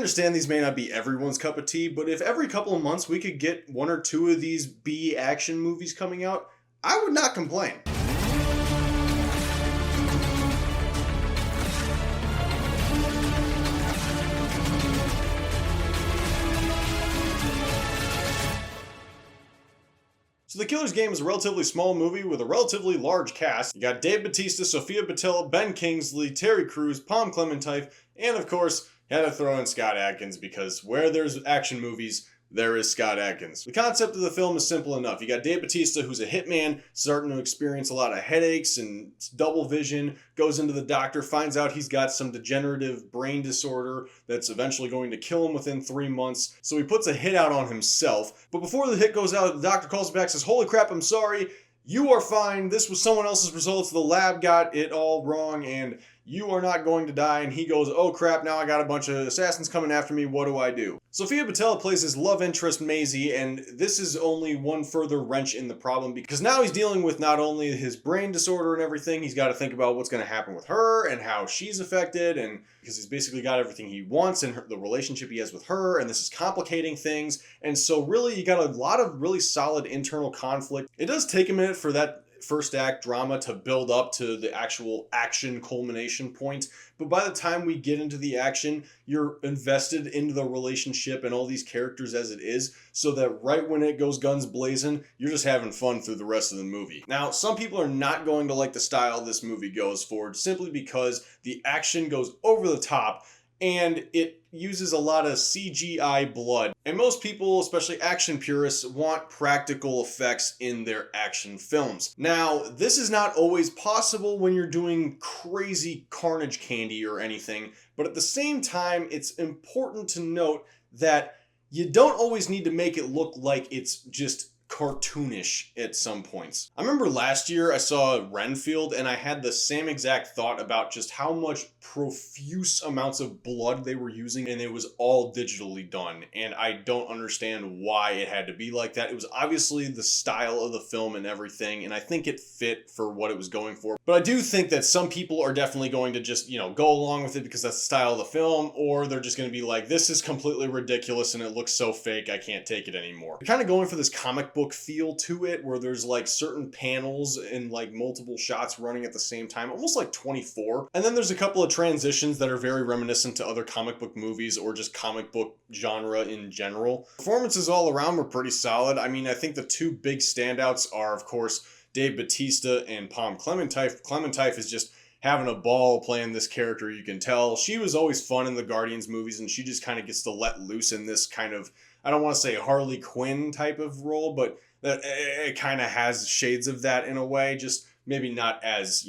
understand these may not be everyone's cup of tea, but if every couple of months we could get one or two of these B action movies coming out, I would not complain. So The Killer's Game is a relatively small movie with a relatively large cast. You got Dave Bautista, Sofia Boutella, Ben Kingsley, Terry Crews, Pom Klementieff, and of course, had to throw in Scott Adkins because where there's action movies, there is Scott Adkins. The concept of the film is simple enough. You got Dave Bautista, who's a hitman, starting to experience a lot of headaches and double vision, goes into the doctor, finds out he's got some degenerative brain disorder that's eventually going to kill him within 3 months. So he puts a hit out on himself. But before the hit goes out, the doctor calls him back and says, "Holy crap, I'm sorry. You are fine. This was someone else's results. The lab got it all wrong and you are not going to die." And he goes, "Oh crap, now I got a bunch of assassins coming after me. What do I do?" Sofia Boutella plays his love interest Maisie, and this is only one further wrench in the problem because now he's dealing with not only his brain disorder and everything, he's got to think about what's going to happen with her and how she's affected, and because he's basically got everything he wants and the relationship he has with her, and this is complicating things. And so really you got a lot of really solid internal conflict. It does take a minute for that first act drama to build up to the actual action culmination point, but by the time we get into the action, you're invested into the relationship and all these characters as it is, so that right when it goes guns blazing, you're just having fun through the rest of the movie. Now, some people are not going to like the style this movie goes for simply because the action goes over the top and it uses a lot of CGI blood. And most people, especially action purists, want practical effects in their action films. Now, this is not always possible when you're doing crazy carnage candy or anything, but at the same time, it's important to note that you don't always need to make it look like it's just cartoonish at some points. I remember last year I saw Renfield and I had the same exact thought about just how much profuse amounts of blood they were using, and it was all digitally done, and I don't understand why it had to be like that. It was obviously the style of the film and everything, and I think it fit for what it was going for. But I do think that some people are definitely going to just, go along with it because that's the style of the film, or they're just going to be like, this is completely ridiculous and it looks so fake, I can't take it anymore. They're kind of going for this comic book feel to it where there's like certain panels and like multiple shots running at the same time, almost like 24. And then there's a couple of transitions that are very reminiscent to other comic book movies or just comic book genre in general. Performances all around were pretty solid. I mean, I think the two big standouts are, of course, Dave Bautista and Pom Klementieff. Klementieff is just having a ball playing this character, you can tell. She was always fun in the Guardians movies, and she just kind of gets to let loose in this kind of, I don't want to say Harley Quinn type of role, but it kind of has shades of that in a way, just maybe not as,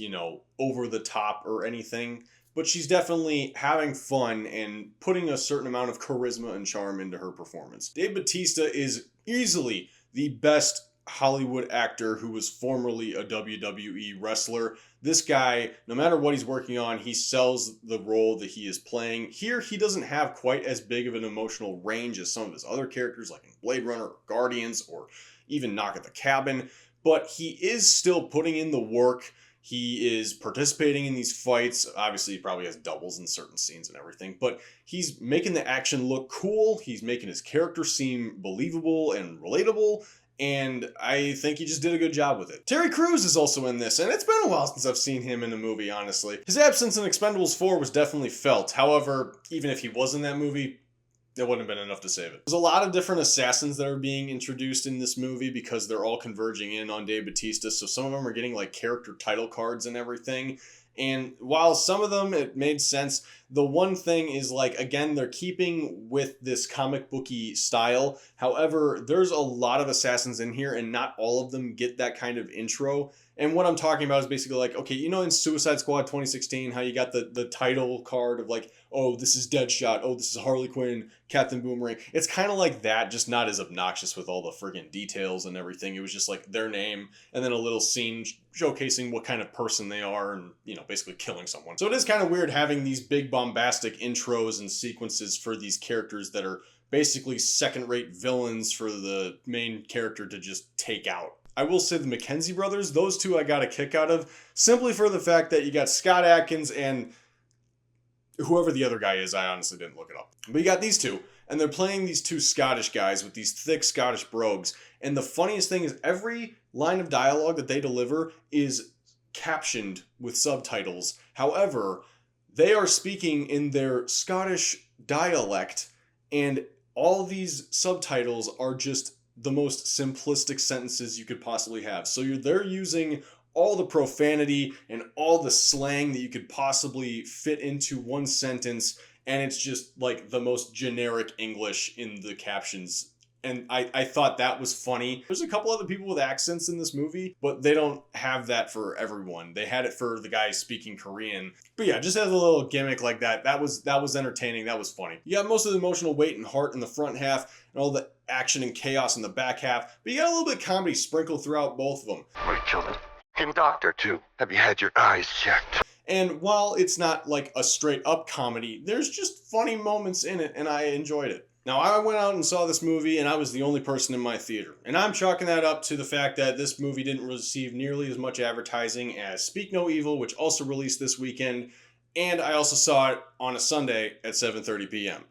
over the top or anything, but she's definitely having fun and putting a certain amount of charisma and charm into her performance. Dave Bautista is easily the best Hollywood actor who was formerly a WWE wrestler. This guy, no matter what he's working on, he sells the role that he is playing. Here, he doesn't have quite as big of an emotional range as some of his other characters, like in Blade Runner or Guardians or even Knock at the Cabin, but he is still putting in the work. He is participating in these fights. Obviously, he probably has doubles in certain scenes and everything, but he's making the action look cool. He's making his character seem believable and relatable, and I think he just did a good job with it. Terry Crews is also in this, and it's been a while since I've seen him in a movie, honestly. His absence in Expendables 4 was definitely felt. However, even if he was in that movie, that wouldn't have been enough to save it. There's a lot of different assassins that are being introduced in this movie because they're all converging in on Dave Bautista, so some of them are getting like character title cards and everything. And while some of them, it made sense, the one thing is like, again, they're keeping with this comic booky style. However, there's a lot of assassins in here and not all of them get that kind of intro. And what I'm talking about is basically like, okay, in Suicide Squad 2016, how you got the title card of like, oh, this is Deadshot, oh, this is Harley Quinn, Captain Boomerang. It's kind of like that, just not as obnoxious with all the friggin' details and everything. It was just like their name and then a little scene showcasing what kind of person they are and, basically killing someone. So it is kind of weird having these big bombastic intros and sequences for these characters that are basically second-rate villains for the main character to just take out. I will say the McKenzie brothers, those two I got a kick out of, simply for the fact that you got Scott Adkins and Whoever the other guy is, I honestly didn't look it up. But you got these two, and they're playing these two Scottish guys with these thick Scottish brogues. And the funniest thing is every line of dialogue that they deliver is captioned with subtitles. However, they are speaking in their Scottish dialect, and all these subtitles are just the most simplistic sentences you could possibly have. So they're using all the profanity and all the slang that you could possibly fit into one sentence, and it's just like the most generic English in the captions. And I thought that was funny. There's a couple other people with accents in this movie, but they don't have that for everyone. They had it for the guy speaking Korean. But yeah, just as a little gimmick like that, that was entertaining, that was funny. You got most of the emotional weight and heart in the front half, and all the action and chaos in the back half, but you got a little bit of comedy sprinkled throughout both of them. My children. And doctor, too. Have you had your eyes checked? And while it's not like a straight up comedy, there's just funny moments in it, and I enjoyed it. Now, I went out and saw this movie, and I was the only person in my theater. And I'm chalking that up to the fact that this movie didn't receive nearly as much advertising as Speak No Evil, which also released this weekend. And I also saw it on a Sunday at 7:30 p.m.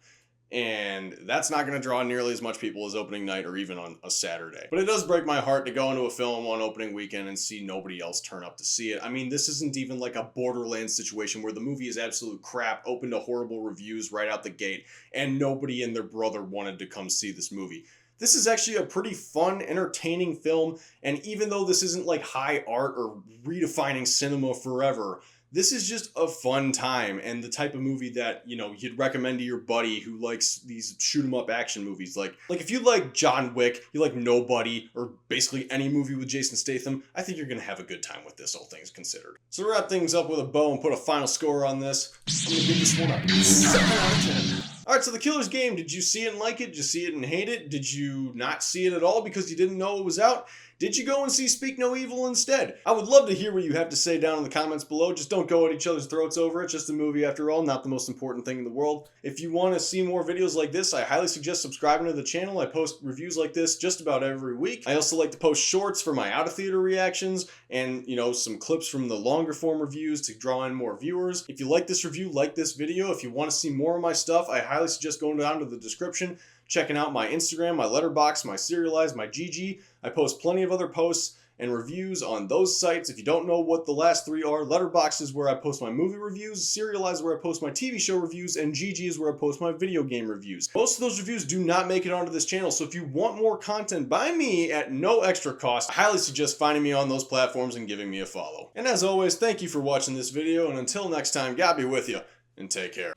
And that's not going to draw nearly as much people as opening night or even on a Saturday. But it does break my heart to go into a film on opening weekend and see nobody else turn up to see it. I mean, this isn't even like a Borderlands situation where the movie is absolute crap, open to horrible reviews right out the gate, and nobody and their brother wanted to come see this movie. This is actually a pretty fun, entertaining film, and even though this isn't like high art or redefining cinema forever, this is just a fun time and the type of movie that, you know, you'd recommend to your buddy who likes these shoot 'em up action movies. Like if you like John Wick, you like Nobody, or basically any movie with Jason Statham, I think you're going to have a good time with this, all things considered. So to wrap things up with a bow and put a final score on this, I'm going to give this one a 7 out of 10. Alright, so The Killer's Game, did you see it and like it? Did you see it and hate it? Did you not see it at all because you didn't know it was out? Did you go and see Speak No Evil instead? I would love to hear what you have to say down in the comments below. Just don't go at each other's throats over it. Just a movie after all, not the most important thing in the world. If you want to see more videos like this, I highly suggest subscribing to the channel. I post reviews like this just about every week. I also like to post shorts for my out-of-theater reactions and, you know, some clips from the longer form reviews to draw in more viewers. If you like this review, like this video. If you want to see more of my stuff, I highly suggest going down to the description, checking out my Instagram, my Letterboxd, my Serialized, my GG. I post plenty of other posts and reviews on those sites. If you don't know what the last three are, Letterboxd is where I post my movie reviews, Serialized is where I post my TV show reviews, and GG is where I post my video game reviews. Most of those reviews do not make it onto this channel, so if you want more content by me at no extra cost, I highly suggest finding me on those platforms and giving me a follow. And as always, thank you for watching this video, and until next time, God be with you, and take care.